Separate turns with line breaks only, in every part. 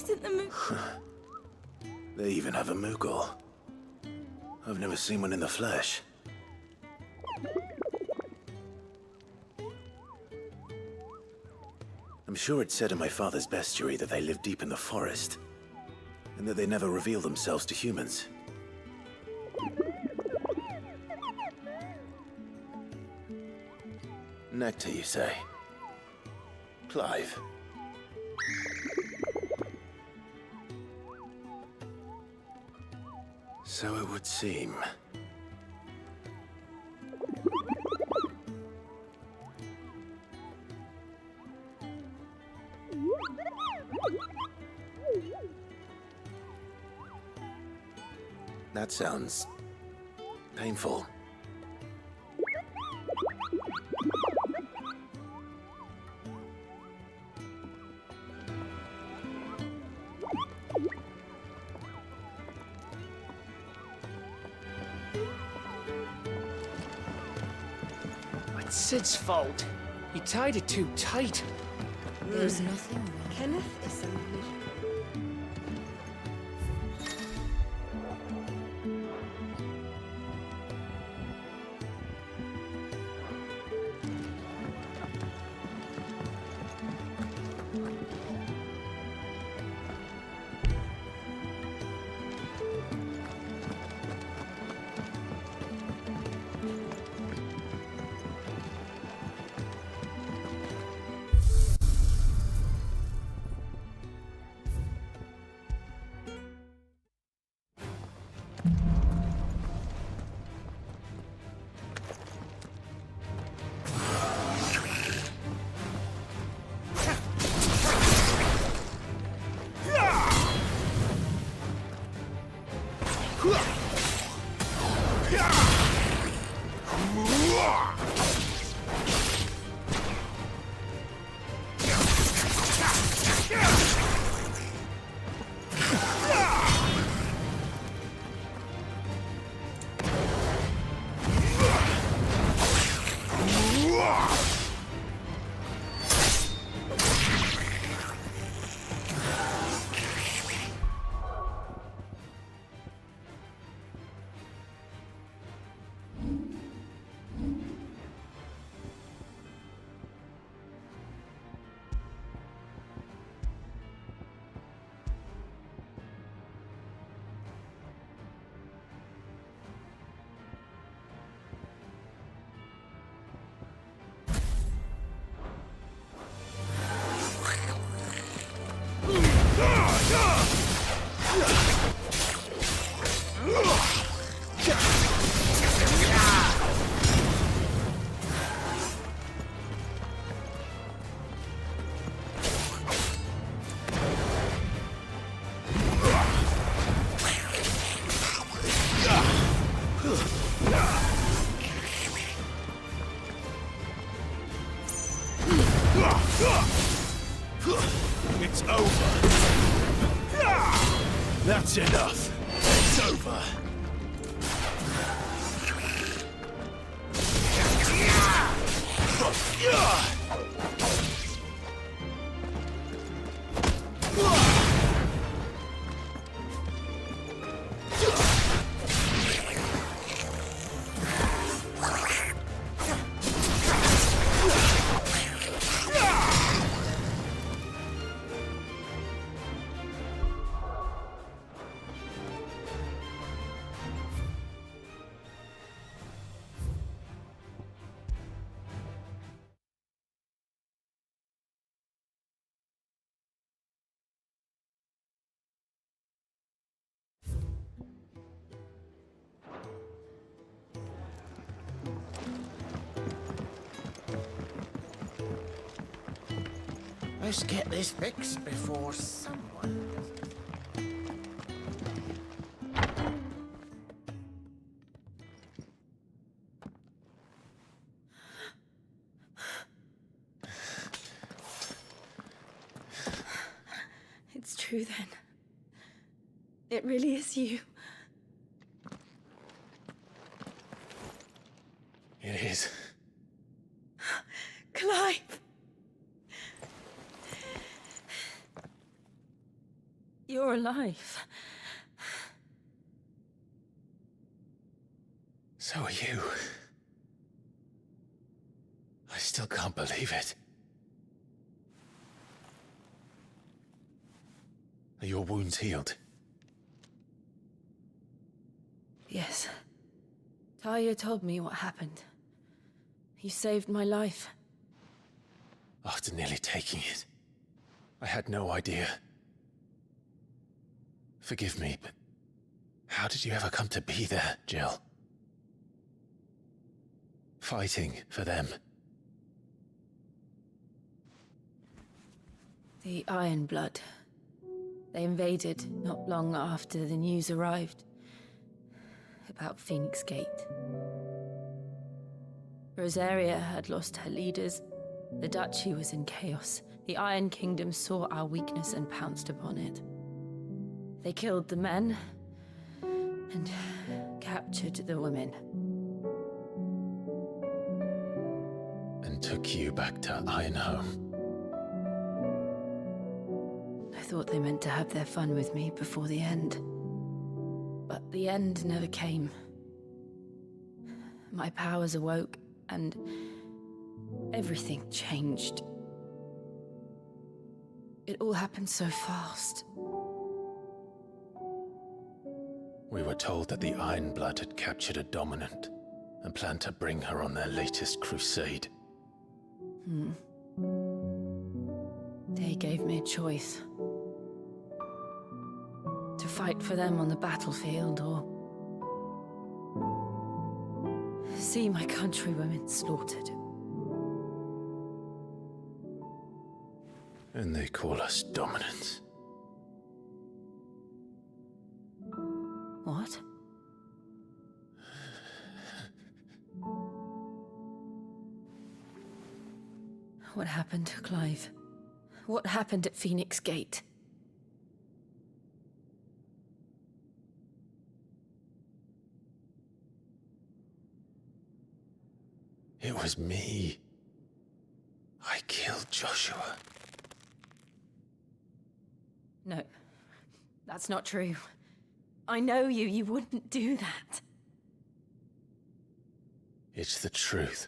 isn't the
They even have a Moogle. I've never seen one in the flesh. I'm sure it said in my father's bestiary that they live deep in the forest, and that they never reveal themselves to humans. Nectar, you say? Clive. So it would seem. That sounds painful.
It's Sid's fault. He tied it too tight.
There's nothing wrong. Kenneth is a little...
It's over. That's enough. It's over.
Let's get this fixed before someone...
It's true then. It really is you.
It is.
Clive! you're alive.
So are you. I still can't believe it. Are your wounds healed?
Yes. Talia told me what happened. You saved my life.
After nearly taking it, I had no idea. Forgive me, but how did you ever come to be there, Jill? Fighting for them.
The Iron Blood. They invaded not long after the news arrived about Phoenix Gate. Rosaria had lost her leaders. The Duchy was in chaos. The Iron Kingdom saw our weakness and pounced upon it. They killed the men and captured the women.
And took you back to Ironhome.
I thought they meant to have their fun with me before the end. But the end never came. My powers awoke, and everything changed. It all happened so fast.
We were told that the Iron Blood had captured a dominant and planned to bring her on their latest crusade.
They gave me a choice. To fight for them on the battlefield, or see my countrywomen slaughtered.
And they call us dominants.
What? What happened to Clive? What happened at Phoenix Gate?
It was me. I killed Joshua.
No, that's not true. I know you. You wouldn't do that.
It's the truth.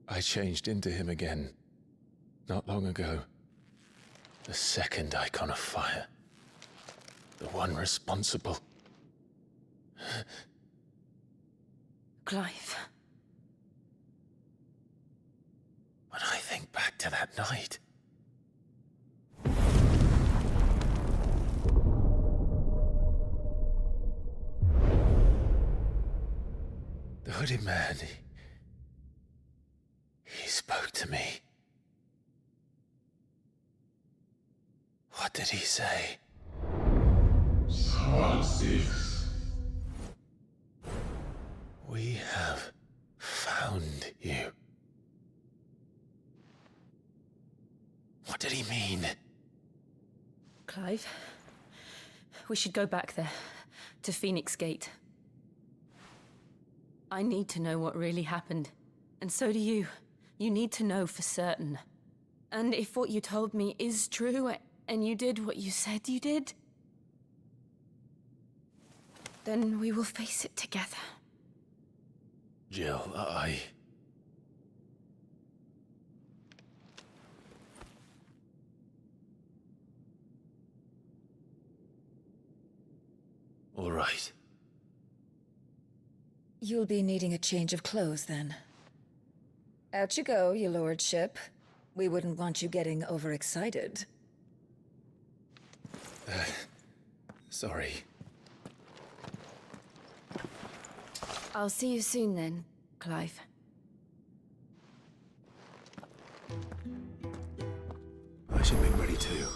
I changed into him again, not long ago. The second icon of fire. The one responsible.
Clive.
When I think back to that night... The hooded man, he spoke to me. What did he say?
XVI.
We have found you. What did he mean?
Clive, we should go back there, to Phoenix Gate. I need to know what really happened. And so do you. You need to know for certain. And if what you told me is true, and you did what you said you did, then we will face it together.
Jill, All right.
You'll be needing a change of clothes, then. Out you go, your lordship. We wouldn't want you getting overexcited.
Sorry.
I'll see you soon then, Clive.
I should be ready too.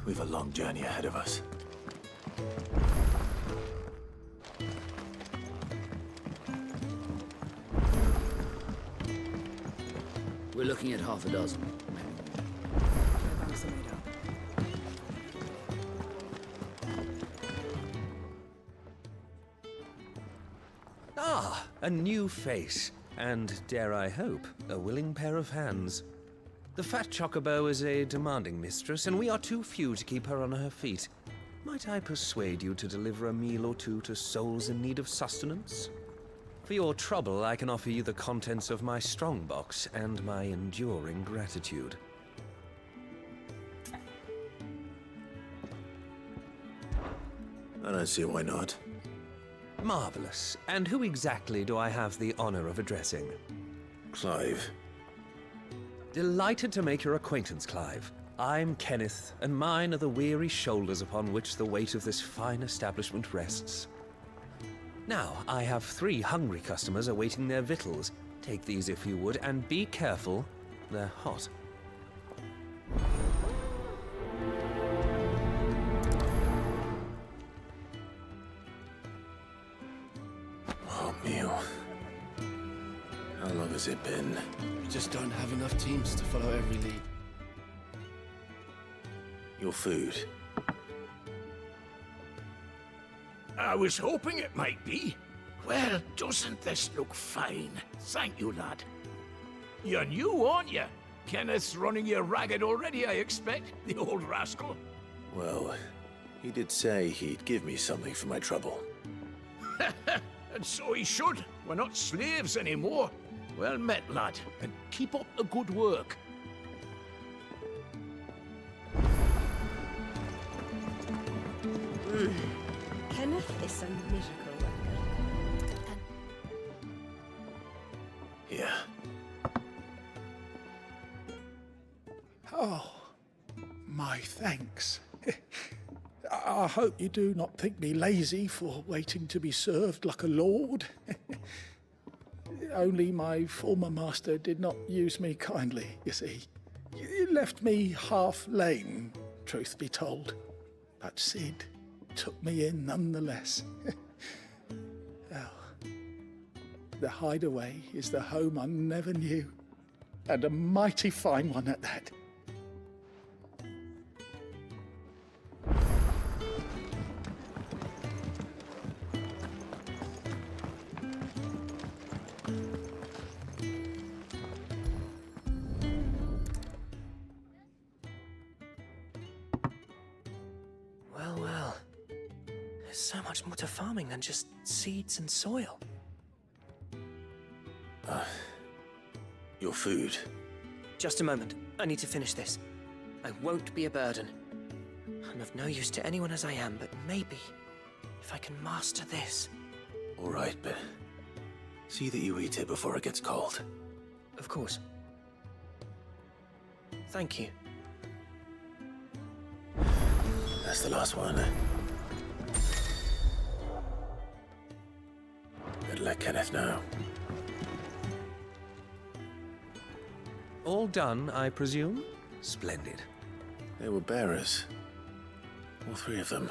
We've a long journey ahead of us.
We're looking at half a dozen.
Ah, a new face. And, dare I hope, a willing pair of hands.
The fat chocobo is a demanding mistress, and we are too few to keep her on her feet. Might I persuade you to deliver a meal or two to souls in need of sustenance? For your trouble, I can offer you the contents of my strongbox and my enduring gratitude.
I don't see why not.
Marvelous. And who exactly do I have the honor of addressing?
Clive.
Delighted to make your acquaintance, Clive. I'm Kenneth, and mine are the weary shoulders upon which the weight of this fine establishment rests. Now, I have 3 hungry customers awaiting their victuals. Take these if you would, and be careful, they're hot.
Hot meal. How long has it been?
We just don't have enough teams to follow every lead.
Your food.
I was hoping it might be. Well, doesn't this look fine? Thank you, lad. You're new, aren't you? Kenneth's running you ragged already, I expect, the old rascal.
Well, he did say he'd give me something for my trouble.
And so he should. We're not slaves anymore. Well met, lad, and keep up the good work.
Kenneth is a miracle worker.
Here.
Oh, my thanks. I hope you do not think me lazy for waiting to be served like a lord. Only my former master did not use me kindly, you see. He left me half lame, truth be told. But Sid took me in nonetheless. Well, the hideaway is the home I never knew, and a mighty fine one at that.
Well. There's so much more to farming than just seeds and soil.
Your food.
Just a moment. I need to finish this. I won't be a burden. I'm of no use to anyone as I am, but maybe if I can master this.
All right, but see that you eat it before it gets cold.
Of course. Thank you.
That's the last one. Better let Kenneth know.
All done, I presume? Splendid.
They were bearers. All 3 of them.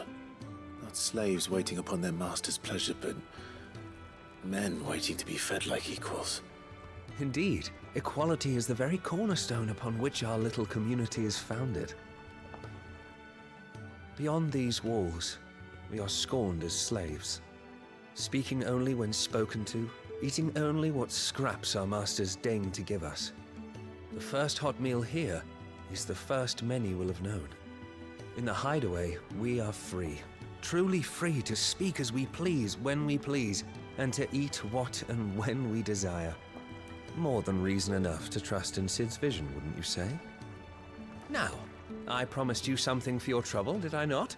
Not slaves waiting upon their master's pleasure, but men waiting to be fed like equals.
Indeed, equality is the very cornerstone upon which our little community is founded. Beyond these walls, we are scorned as slaves, speaking only when spoken to, eating only what scraps our masters deign to give us. The first hot meal here is the first many will have known. In the hideaway, we are free, truly free to speak as we please, when we please, and to eat what and when we desire. More than reason enough to trust in Sid's vision, wouldn't you say? Now, I promised you something for your trouble, did I not?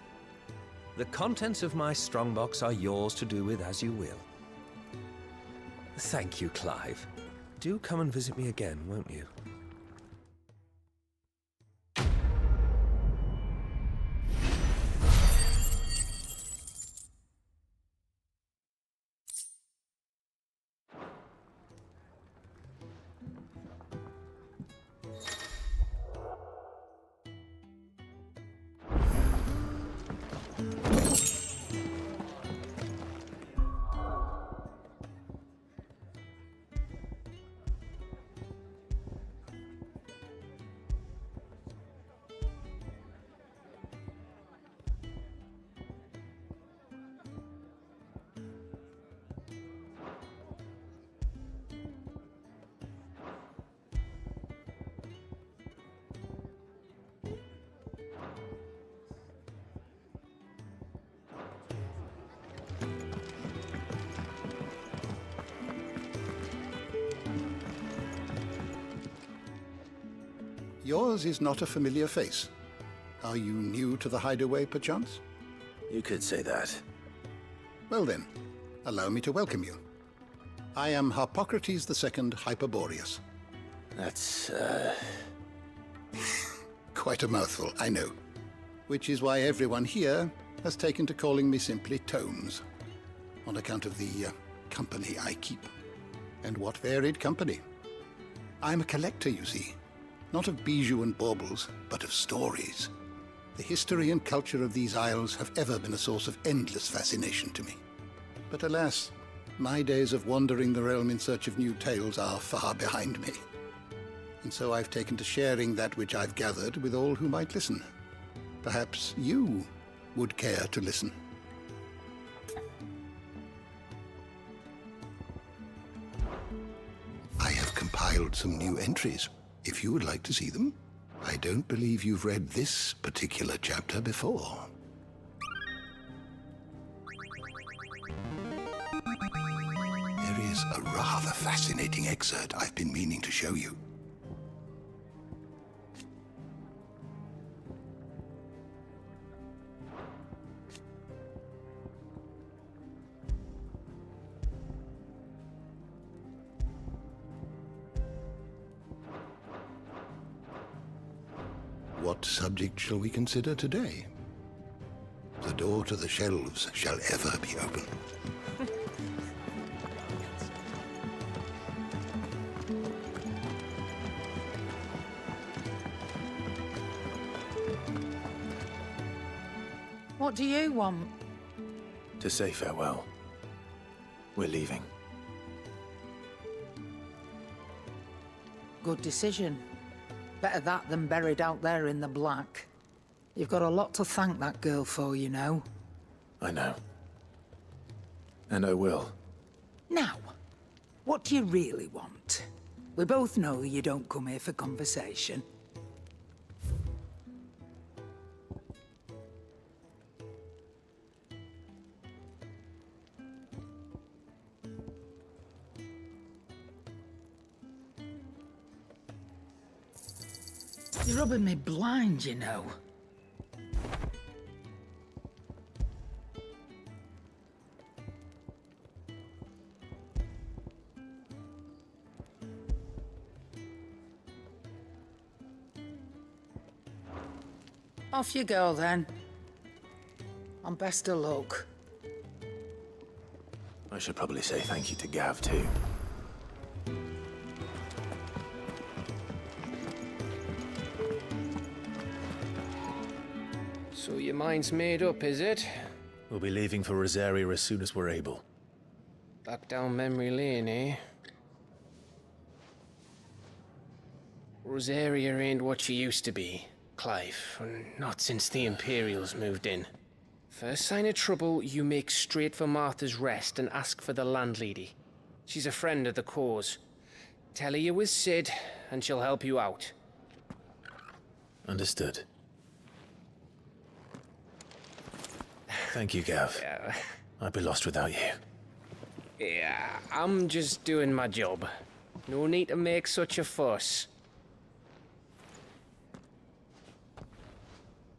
The contents of my strongbox are yours to do with as you will. Thank you, Clive. Do come and visit me again, won't you?
Yours is not a familiar face. Are you new to the hideaway, perchance?
You could say that.
Well then, allow me to welcome you. I am Harpocrates II Hyperboreus.
That's,
Quite a mouthful, I know. Which is why everyone here has taken to calling me simply Tomes, on account of the company I keep. And what varied company. I'm a collector, you see. Not of bijou and baubles, but of stories. The history and culture of these isles have ever been a source of endless fascination to me. But alas, my days of wandering the realm in search of new tales are far behind me. And so I've taken to sharing that which I've gathered with all who might listen. Perhaps you would care to listen. I have compiled some new entries, if you would like to see them. I don't believe you've read this particular chapter before. There is a rather fascinating excerpt I've been meaning to show you. What subject shall we consider today? The door to the shelves shall ever be open.
What do you want?
To say farewell. We're leaving.
Good decision. Better that than buried out there in the black. You've got a lot to thank that girl for, you know.
I know. And I will.
Now, what do you really want? We both know you don't come here for conversation. You're rubbing me blind, you know. Off you go, then. And best of luck.
I should probably say thank you to Gav, too.
So your mind's made up, is it?
We'll be leaving for Rosaria as soon as we're able.
Back down memory lane, eh? Rosaria ain't what she used to be, Clive. Not since the Imperials moved in. First sign of trouble, you make straight for Martha's Rest and ask for the landlady. She's a friend of the cause. Tell her you was Sid, and she'll help you out.
Understood. Thank you, Gav.
Yeah.
I'd be lost without you.
Yeah, I'm just doing my job. No need to make such a fuss.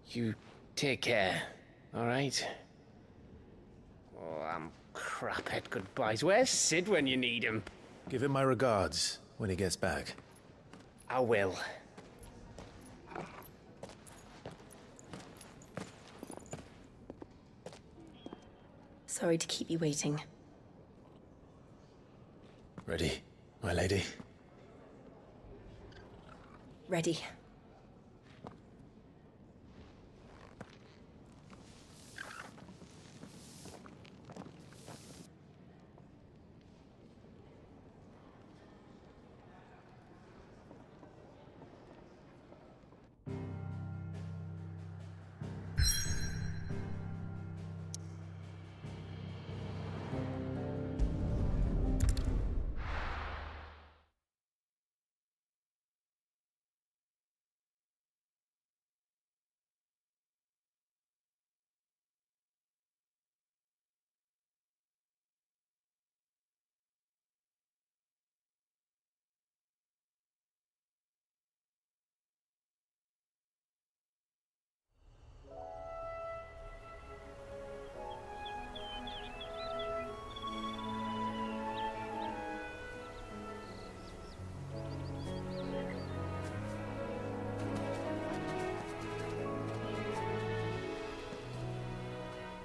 You take care, all right? Oh, I'm crap at goodbyes. Where's Sid when you need him?
Give him my regards when he gets back.
I will.
Sorry to keep you waiting.
Ready, my lady?
Ready.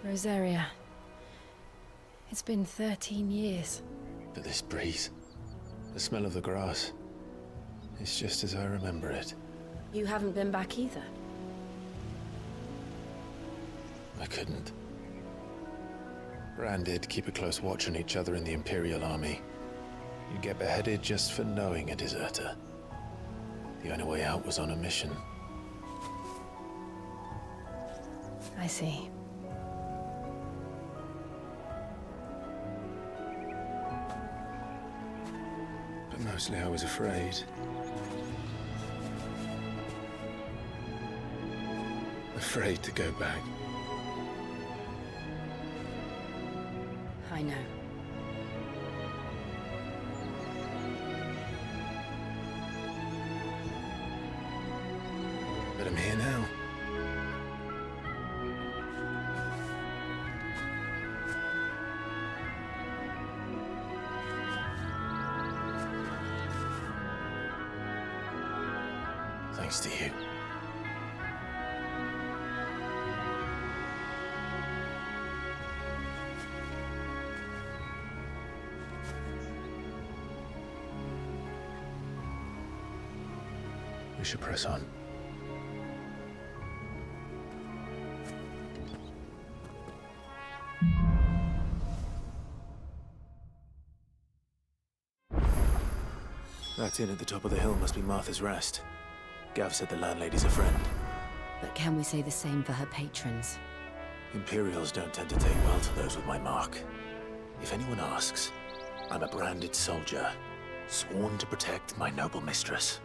Rosaria. It's been 13 years.
But this breeze, the smell of the grass, it's just as I remember it.
You haven't been back either.
I couldn't. Bran did keep a close watch on each other in the Imperial Army. You'd get beheaded just for knowing a deserter. The only way out was on a mission.
I see.
But mostly I was afraid. Afraid to go back.
I know.
But I'm here now. Thanks to you. We should press on. That inn at the top of the hill must be Martha's Rest. Gav said the landlady's a friend.
But can we say the same for her patrons?
Imperials don't tend to take well to those with my mark. If anyone asks, I'm a branded soldier, sworn to protect my noble mistress.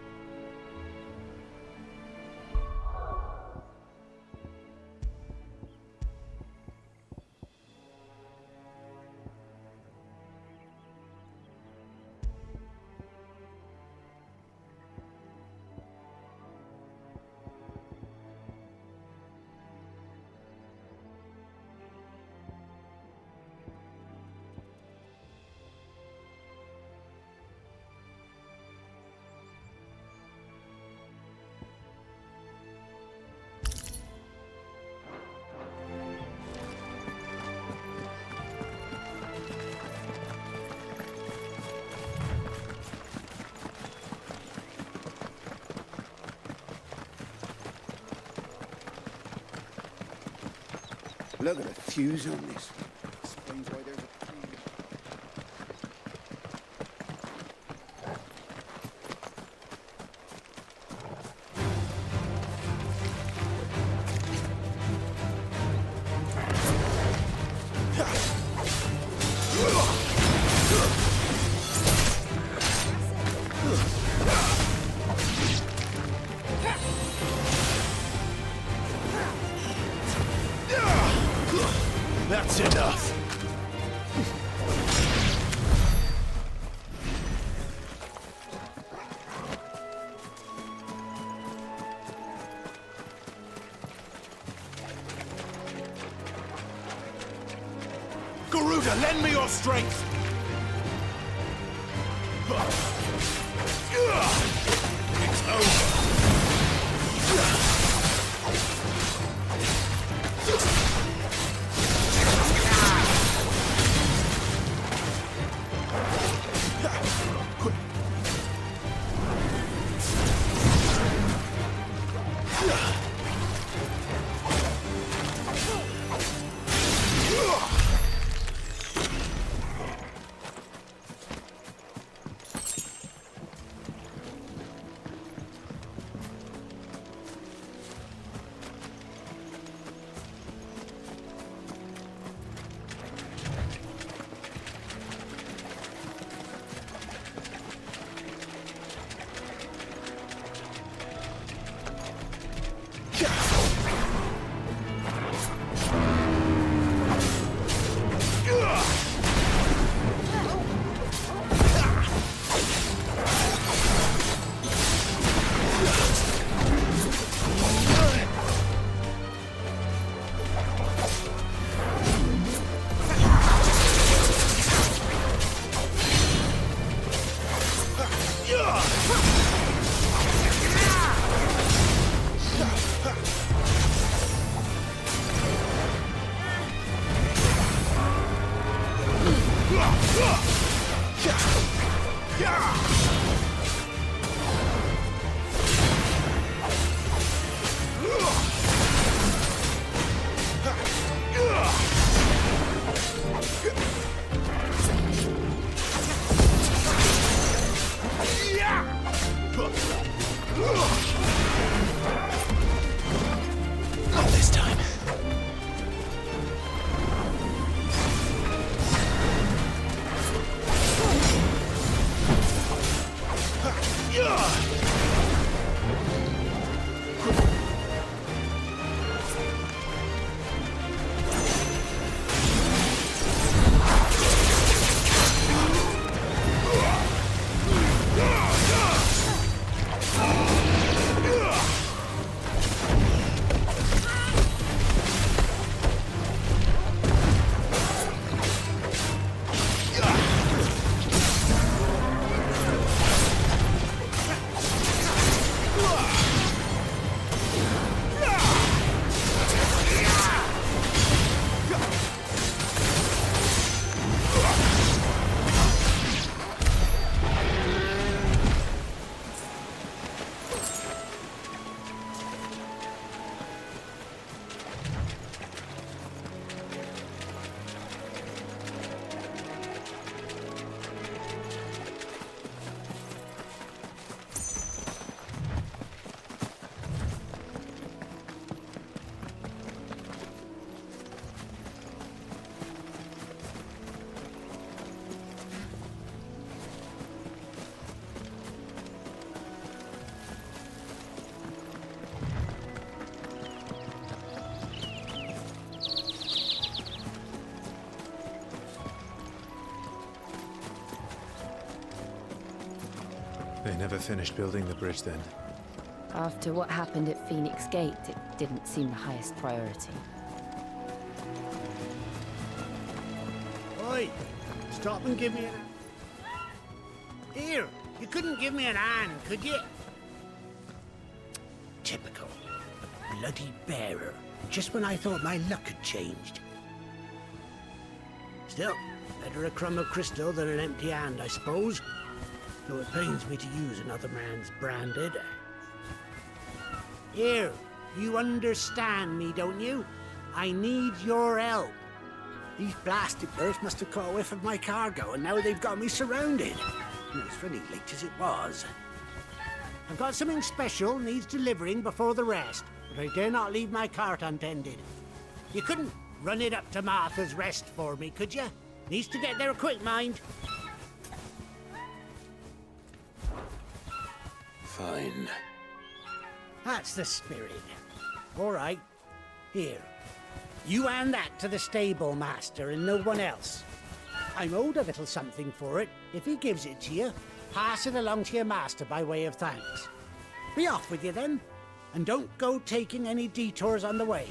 Look at the fuse on this. Explains why there's a
That's enough! Garuda, lend me your strength! It's over! never finished building the bridge then?
After what happened at Phoenix Gate, it didn't seem the highest priority.
Oi! Stop and give me an... Here! You couldn't give me an hand, could you? Typical. A bloody bearer. Just when I thought my luck had changed. Still, better a crumb of crystal than an empty hand, I suppose. Though it pains me to use another man's branded. Here, you understand me, don't you? I need your help. These blasted birds must have caught a whiff of my cargo, and now they've got me surrounded. And it's funny, late as it was. I've got something special needs delivering before the rest, but I dare not leave my cart untended. You couldn't run it up to Martha's Rest for me, could you? Needs to get there quick, mind.
Fine.
That's the spirit. All right. Here. You hand that to the stable master and no one else. I'm owed a little something for it. If he gives it to you, pass it along to your master by way of thanks. Be off with you then, and don't go taking any detours on the way.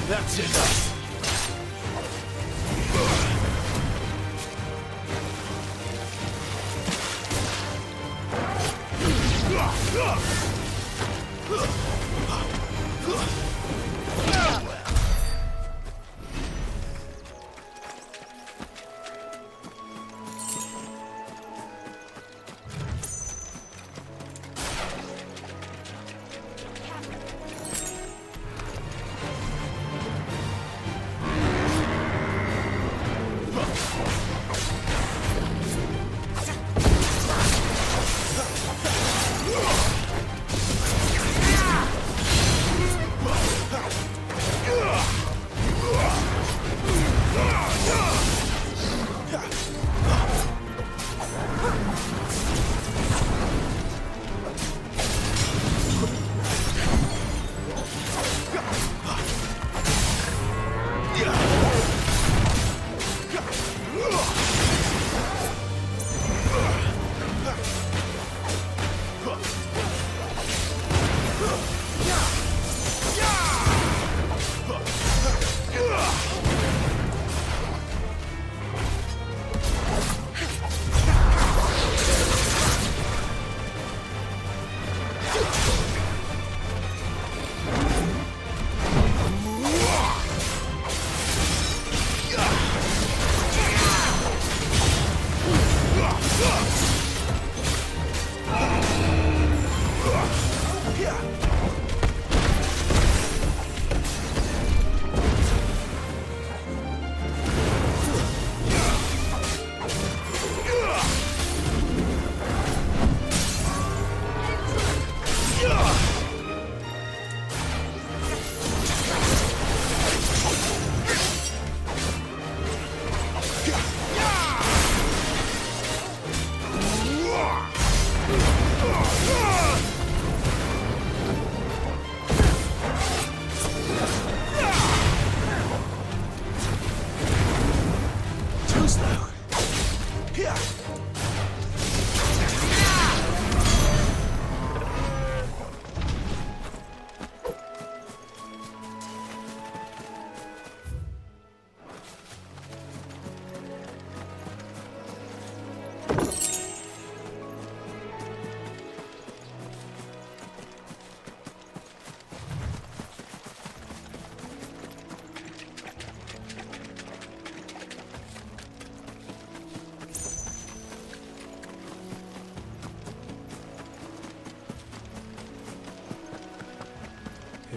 That's enough.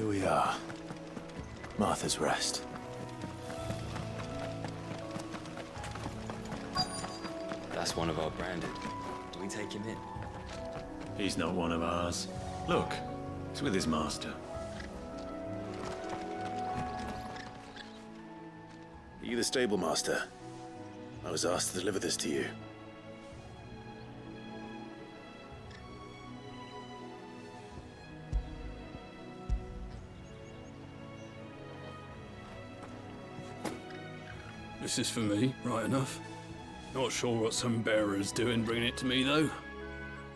Here we are. Martha's Rest.
That's one of our branded. Do we take him in?
He's not one of ours. Look, he's with his master.
Are you the stable master? I was asked to deliver this to you.
This is for me, right enough. Not sure what some bearer's doing bringing it to me, though.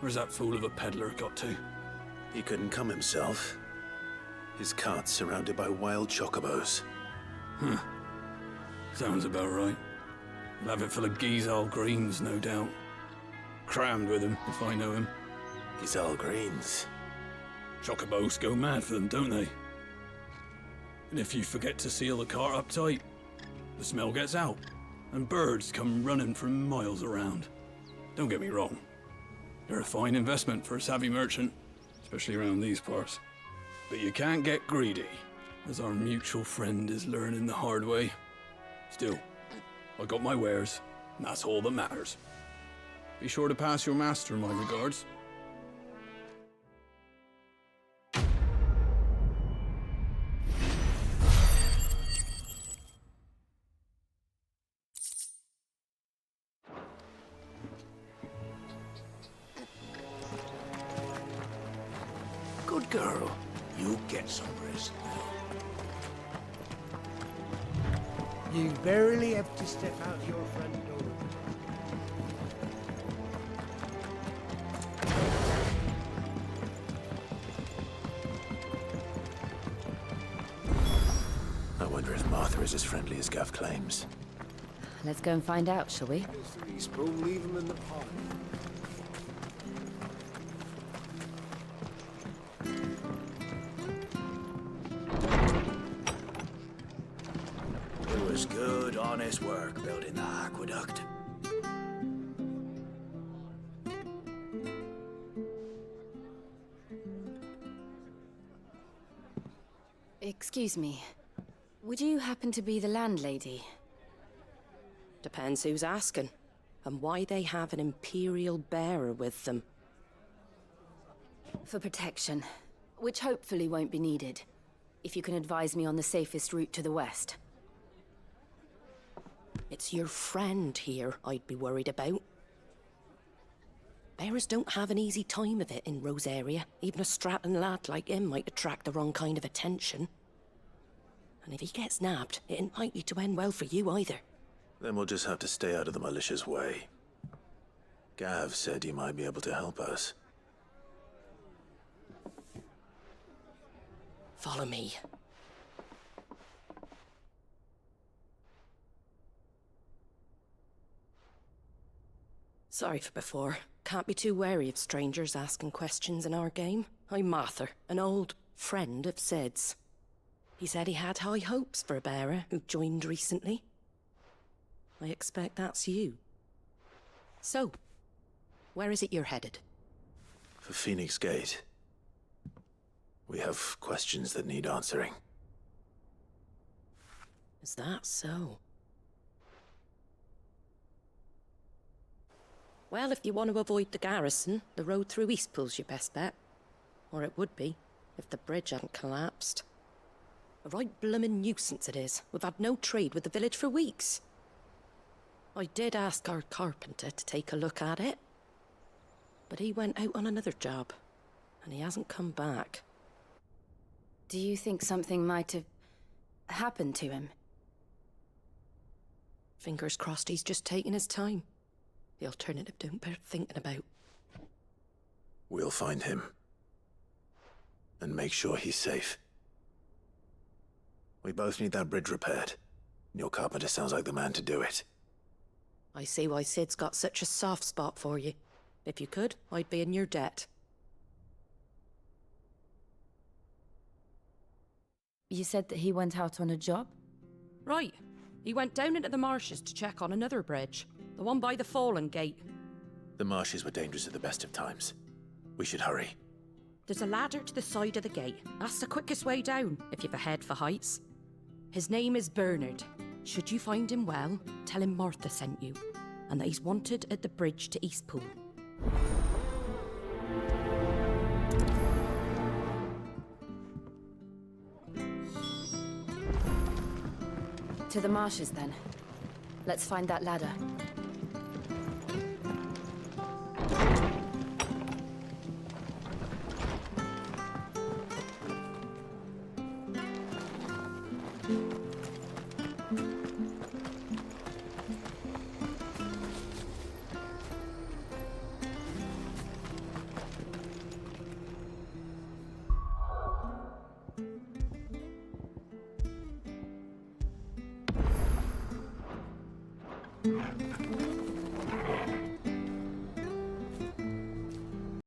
Where's that fool of a peddler got to?
He couldn't come himself. His cart's surrounded by wild chocobos.
Huh. Sounds about right. He'll have it full of Gizal greens, no doubt. Crammed with him, if I know him.
Gizal greens?
Chocobos go mad for them, don't they? And if you forget to seal the cart up tight, the smell gets out, and birds come running from miles around. Don't get me wrong. They're a fine investment for a savvy merchant, especially around these parts. But you can't get greedy, as our mutual friend is learning the hard way. Still, I got my wares, and that's all that matters. Be sure to pass your master my regards.
Good girl. You get some rest now.
You barely have to step out your front door.
I wonder if Martha is as friendly as Gav claims.
Let's go and find out, shall we?
Leave him in the pot.
It was good, honest work building the aqueduct.
Excuse me. Would you happen to be the landlady?
Depends who's asking, and why they have an Imperial bearer with them.
For protection, which hopefully won't be needed. If you can advise me on the safest route to the west.
It's your friend here I'd be worried about. Bearers don't have an easy time of it in Rosaria. Even a Stratton lad like him might attract the wrong kind of attention. And if he gets nabbed, it ain't likely to end well for you either.
Then we'll just have to stay out of the malicious way. Gav said he might be able to help us.
Follow me. Sorry for before. Can't be too wary of strangers asking questions in our game. I'm Martha, an old friend of Sid's. He said he had high hopes for a bearer who joined recently. I expect that's you. So, where is it you're headed?
For Phoenix Gate. We have questions that need answering.
Is that so? Well, if you want to avoid the garrison, the road through Eastpool's your best bet. Or it would be, if the bridge hadn't collapsed. A right bloomin' nuisance it is. We've had no trade with the village for weeks. I did ask our carpenter to take a look at it. But he went out on another job, and he hasn't come back.
Do you think something might have happened to him?
Fingers crossed he's just taking his time. The alternative don't bear thinking about.
We'll find him. And make sure he's safe. We both need that bridge repaired. Your carpenter sounds like the man to do it.
I see why Sid's got such a soft spot for you. If you could, I'd be in your debt.
You said that he went out on a job?
Right. He went down into the marshes to check on another bridge. The one by the Fallen Gate.
The marshes were dangerous at the best of times. We should hurry.
There's a ladder to the side of the gate. That's the quickest way down, if you've a head for heights. His name is Bernard. Should you find him well, tell him Martha sent you, and that he's wanted at the bridge to Eastpool.
To the marshes, then. Let's find that ladder.